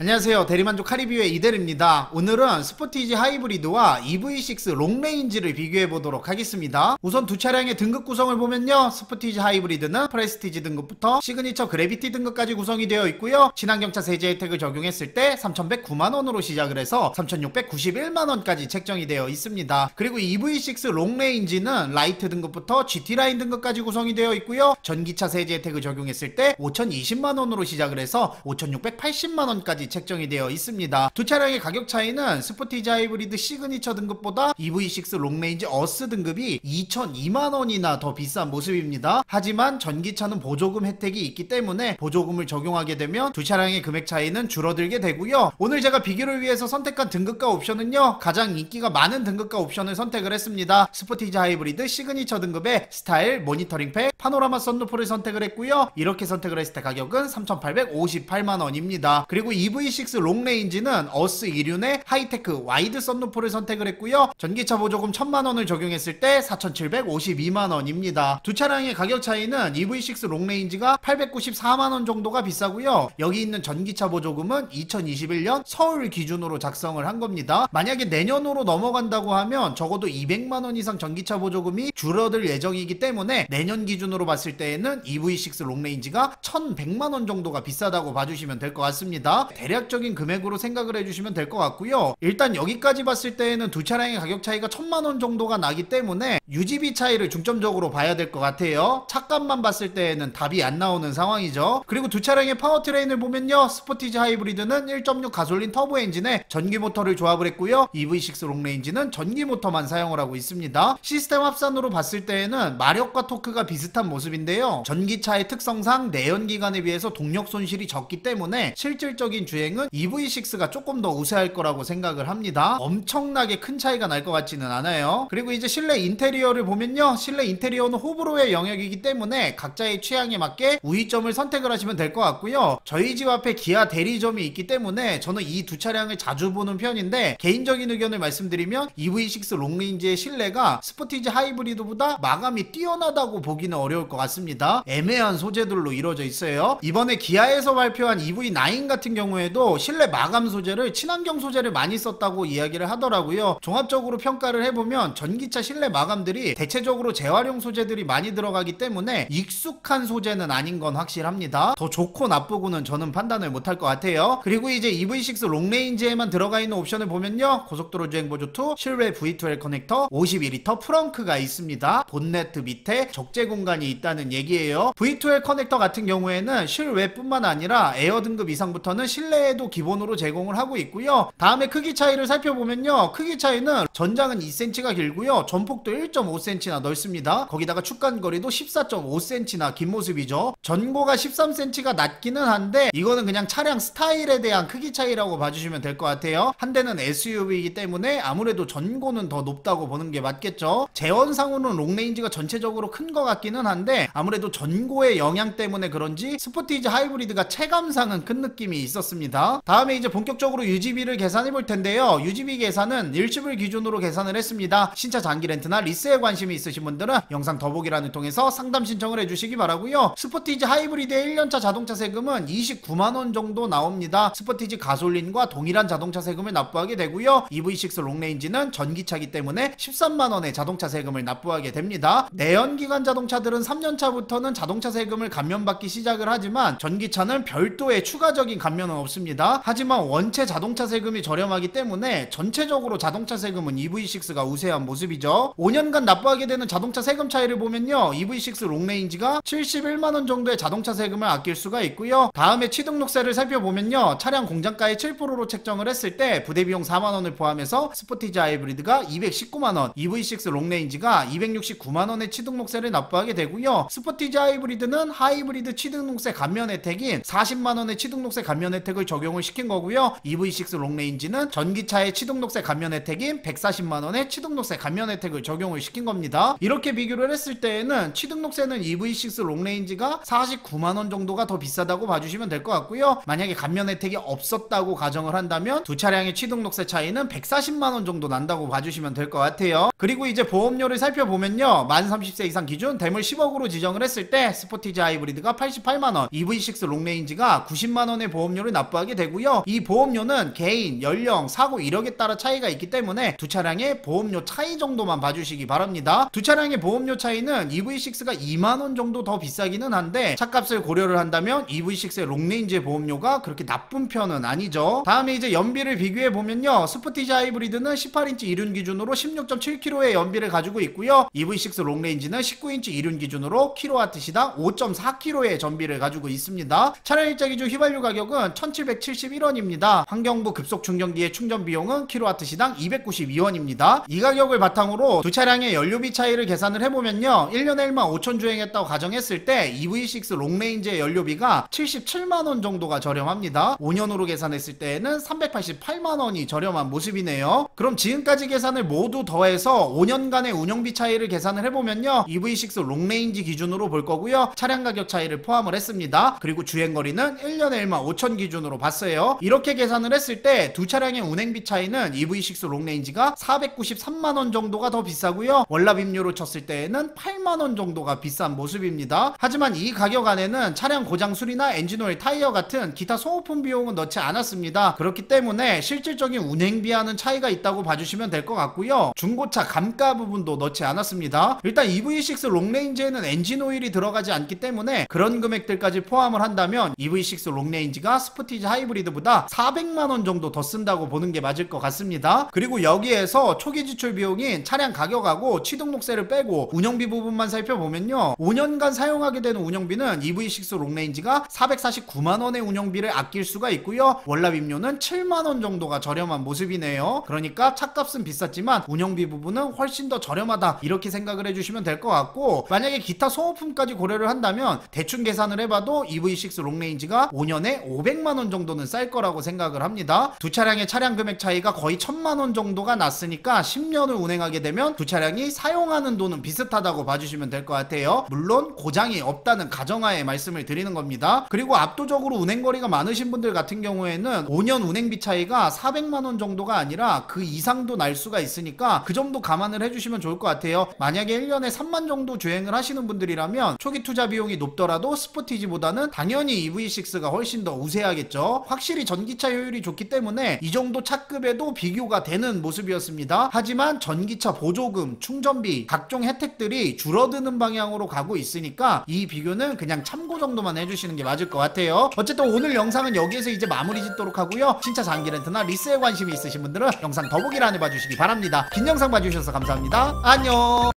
안녕하세요. 대리만족 카리뷰의 이대리입니다. 오늘은 스포티지 하이브리드와 EV6 롱레인지를 비교해보도록 하겠습니다. 우선 두 차량의 등급 구성을 보면요, 스포티지 하이브리드는 프레스티지 등급부터 시그니처 그래비티 등급까지 구성이 되어 있고요, 친환경차 세제 혜택을 적용했을 때 3,109만원으로 시작을 해서 3,691만원까지 책정이 되어 있습니다. 그리고 EV6 롱레인지는 라이트 등급부터 GT라인 등급까지 구성이 되어 있고요, 전기차 세제 혜택을 적용했을 때 5,020만원으로 시작을 해서 5,680만원까지 책정이 되어 있습니다. 두 차량의 가격 차이는 스포티지 하이브리드 시그니처 등급보다 EV6 롱레인지 어스 등급이 2,002만원이나 더 비싼 모습입니다. 하지만 전기차는 보조금 혜택이 있기 때문에 보조금을 적용하게 되면 두 차량의 금액 차이는 줄어들게 되고요. 오늘 제가 비교를 위해서 선택한 등급과 옵션은요, 가장 인기가 많은 등급과 옵션을 선택을 했습니다. 스포티지 하이브리드 시그니처 등급의 스타일, 모니터링팩, 파노라마 썬루프를 선택을 했고요. 이렇게 선택을 했을 때 가격은 3,858만원입니다. 그리고 EV6 롱레인지는 어스 2륜의 하이테크 와이드 썬루프를 선택을 했고요. 전기차 보조금 1,000만원을 적용했을 때 4,752만원입니다. 두 차량의 가격 차이는 EV6 롱레인지가 894만원 정도가 비싸고요, 여기 있는 전기차 보조금은 2021년 서울 기준으로 작성을 한 겁니다. 만약에 내년으로 넘어간다고 하면 적어도 200만원 이상 전기차 보조금이 줄어들 예정이기 때문에 내년 기준으로 봤을 때에는 EV6 롱레인지가 1,100만원 정도가 비싸다고 봐주시면 될 것 같습니다. 대략적인 금액으로 생각을 해주시면 될 것 같고요. 일단 여기까지 봤을 때에는 두 차량의 가격 차이가 1,000만원 정도가 나기 때문에 유지비 차이를 중점적으로 봐야 될 것 같아요. 차값만 봤을 때에는 답이 안 나오는 상황이죠. 그리고 두 차량의 파워트레인을 보면요, 스포티지 하이브리드는 1.6 가솔린 터보 엔진에 전기 모터를 조합을 했고요, EV6 롱레인지는 전기 모터만 사용을 하고 있습니다. 시스템 합산으로 봤을 때에는 마력과 토크가 비슷한 모습인데요, 전기차의 특성상 내연기관에 비해서 동력 손실이 적기 때문에 실질적인 주행은 EV6가 조금 더 우세할 거라고 생각을 합니다. 엄청나게 큰 차이가 날 것 같지는 않아요. 그리고 이제 실내 인테리어를 보면요, 실내 인테리어는 호불호의 영역이기 때문에 각자의 취향에 맞게 우위점을 선택을 하시면 될 것 같고요. 저희 집 앞에 기아 대리점이 있기 때문에 저는 이 두 차량을 자주 보는 편인데, 개인적인 의견을 말씀드리면 EV6 롱레인지의 실내가 스포티지 하이브리드보다 마감이 뛰어나다고 보기는 어려울 것 같습니다. 애매한 소재들로 이루어져 있어요. 이번에 기아에서 발표한 EV9 같은 경우에도 실내 마감 소재를 친환경 소재를 많이 썼다고 이야기를 하더라고요. 종합적으로 평가를 해보면 전기차 실내 마감들이 대체적으로 재활용 소재들이 많이 들어가기 때문에 익숙한 소재는 아닌 건 확실합니다. 더 좋고 나쁘고는 저는 판단을 못할 것 같아요. 그리고 이제 EV6 롱레인지에만 들어가 있는 옵션을 보면요, 고속도로 주행 보조 2, 실외 V12 커넥터, 52리터 프렁크가 있습니다. 본네트 밑에 적재 공간이 있다는 얘기예요. V12 커넥터 같은 경우에는 실외뿐만 아니라 에어 등급 이상부터는 실내에도 기본으로 제공을 하고 있고요. 다음에 크기 차이를 살펴보면요, 크기 차이는 전장은 2cm가 길고요, 전폭도 1.5cm나 넓습니다. 거기다가 축간거리도 14.5cm나 긴 모습이죠. 전고가 13cm가 낮기는 한데 이거는 그냥 차량 스타일에 대한 크기 차이라고 봐주시면 될 것 같아요. 한 대는 SUV이기 때문에 아무래도 전고는 더 높다고 보는 게 맞겠죠. 재원상으로는 롱레인지가 전체적으로 큰 것 같기는 한데 아무래도 전고의 영향 때문에 그런지 스포티지 하이브리드가 체감상은 큰 느낌이 있었습니다. 다음에 이제 본격적으로 유지비를 계산해 볼 텐데요, 유지비 계산은 일시불 기준으로 계산을 했습니다. 신차 장기 렌트나 리스에 관심이 있으신 분들은 영상 더보기란을 통해서 상담 신청을 해주시기 바라고요. 스포티지 하이브리드의 1년차 자동차 세금은 29만원 정도 나옵니다. 스포티지 가솔린과 동일한 자동차 세금을 납부하게 되고요, EV6 롱레인지는 전기차기 때문에 13만원의 자동차 세금을 납부하게 됩니다. 내연기관 자동차들은 3년차부터는 자동차 세금을 감면받기 시작을 하지만 전기차는 별도의 추가적인 감면은 없습니다. 하지만 원체 자동차 세금이 저렴하기 때문에 전체적으로 자동차 세금은 EV6가 우세한 모습이죠. 5년간 납부하게 되는 자동차 세금 차이를 보면요, EV6 롱레인지가 71만원 정도의 자동차 세금을 아낄 수가 있고요. 다음에 취등록세를 살펴보면요, 차량 공장가의 7%로 책정을 했을 때 부대비용 4만원을 포함해서 스포티지 하이브리드가 219만원, EV6 롱레인지가 269만원의 취등록세를 납부하게 되고요, 스포티지 하이브리드는 하이브리드 취등록세 감면 혜택인 40만원의 취등록세 감면 혜택을 적용을 시킨 거고요, EV6 롱레인지는 전기차의 취등록세 감면 혜택인 140만원의 취등록세 감면 혜택을 적용을 시킨 겁니다. 이렇게 비교를 했을 때에는 취등록세는 EV6 롱레인지가 49만원 정도가 더 비싸다고 봐주시면 될 것 같고요, 만약에 감면 혜택이 없었다고 가정을 한다면 두 차량의 취등록세 차이는 140만원 정도 난다고 봐주시면 될 것 같아요. 그리고 이제 보험료를 살펴보면요, 만 30세 이상 기준 대물 10억으로 지정을 했을 때 스포티지 하이브리드가 88만원, EV6 롱레인지가 90만원의 보험료를 납부 납부하게 되고요. 이 보험료는 개인, 연령, 사고 이력에 따라 차이가 있기 때문에 두 차량의 보험료 차이 정도만 봐주시기 바랍니다. 두 차량의 보험료 차이는 EV6가 2만원 정도 더 비싸기는 한데 차값을 고려를 한다면 EV6의 롱레인지의 보험료가 그렇게 나쁜 편은 아니죠. 다음에 이제 연비를 비교해보면요, 스포티지 하이브리드는 18인치 이륜 기준으로 16.7km의 연비를 가지고 있고요, EV6 롱레인지는 19인치 이륜 기준으로 kW시당 5.4km의 전비를 가지고 있습니다. 차량 일자 기준 휘발유 가격은 1771원입니다. 환경부 급속 충전기의 충전 비용은 kW시당 292원입니다. 이 가격을 바탕으로 두 차량의 연료비 차이를 계산을 해보면요, 1년에 1만 5천 주행했다고 가정했을 때 EV6 롱레인지의 연료비가 77만원 정도가 저렴합니다. 5년으로 계산했을 때에는 388만원이 저렴한 모습이네요. 그럼 지금까지 계산을 모두 더해서 5년간의 운영비 차이를 계산을 해보면요, EV6 롱레인지 기준으로 볼 거고요, 차량 가격 차이를 포함을 했습니다. 그리고 주행거리는 1년에 1만 5천 기준으로 봤어요. 이렇게 계산을 했을 때 두 차량의 운행비 차이는 EV6 롱레인지가 493만원 정도가 더 비싸고요, 월납임료로 쳤을 때에는 8만원 정도가 비싼 모습입니다. 하지만 이 가격 안에는 차량 고장 수리나 엔진오일, 타이어 같은 기타 소모품 비용은 넣지 않았습니다. 그렇기 때문에 실질적인 운행비와는 차이가 있다고 봐주시면 될 것 같고요, 중고차 감가 부분도 넣지 않았습니다. 일단 EV6 롱레인지에는 엔진오일이 들어가지 않기 때문에 그런 금액들까지 포함을 한다면 EV6 롱레인지가 스포티지 하이브리드보다 400만원 정도 더 쓴다고 보는 게 맞을 것 같습니다. 그리고 여기에서 초기 지출 비용인 차량 가격하고 취등록세를 빼고 운영비 부분만 살펴보면요, 5년간 사용하게 되는 운영비는 EV6 롱레인지가 449만원의 운영비를 아낄 수가 있고요, 월납임료는 7만원 정도가 저렴한 모습이네요. 그러니까 차값은 비쌌지만 운영비 부분은 훨씬 더 저렴하다, 이렇게 생각을 해주시면 될 것 같고, 만약에 기타 소모품까지 고려를 한다면 대충 계산을 해봐도 EV6 롱레인지가 5년에 500만원 정도는 쌀 거라고 생각을 합니다. 두 차량의 차량 금액 차이가 거의 1000만원 정도가 났으니까 10년을 운행하게 되면 두 차량이 사용하는 돈은 비슷하다고 봐주시면 될 것 같아요. 물론 고장이 없다는 가정하에 말씀을 드리는 겁니다. 그리고 압도적으로 운행거리가 많으신 분들 같은 경우에는 5년 운행비 차이가 400만원 정도가 아니라 그 이상도 날 수가 있으니까 그 점도 감안을 해주시면 좋을 것 같아요. 만약에 1년에 3만 정도 주행을 하시는 분들이라면 초기 투자 비용이 높더라도 스포티지보다는 당연히 EV6가 훨씬 더 우세하겠죠. 확실히 전기차 효율이 좋기 때문에 이 정도 차급에도 비교가 되는 모습이었습니다. 하지만 전기차 보조금, 충전비, 각종 혜택들이 줄어드는 방향으로 가고 있으니까 이 비교는 그냥 참고 정도만 해주시는 게 맞을 것 같아요. 어쨌든 오늘 영상은 여기에서 이제 마무리 짓도록 하고요, 신차 장기 렌트나 리스에 관심이 있으신 분들은 영상 더보기란에 봐주시기 바랍니다. 긴 영상 봐주셔서 감사합니다. 안녕.